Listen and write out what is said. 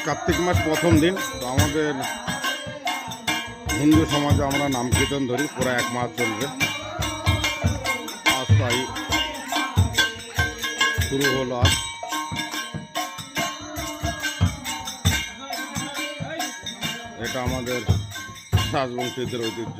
কার্তিক মাস প্রথম দিন। তো আমাদের হিন্দু সমাজে আমরা নাম কীর্তন ধরি, পুরো 1 মাস চলবে। আজ তাই শুরু হলো। আজ এটা আমাদের রাজবংশীদের ঐতিহ্য।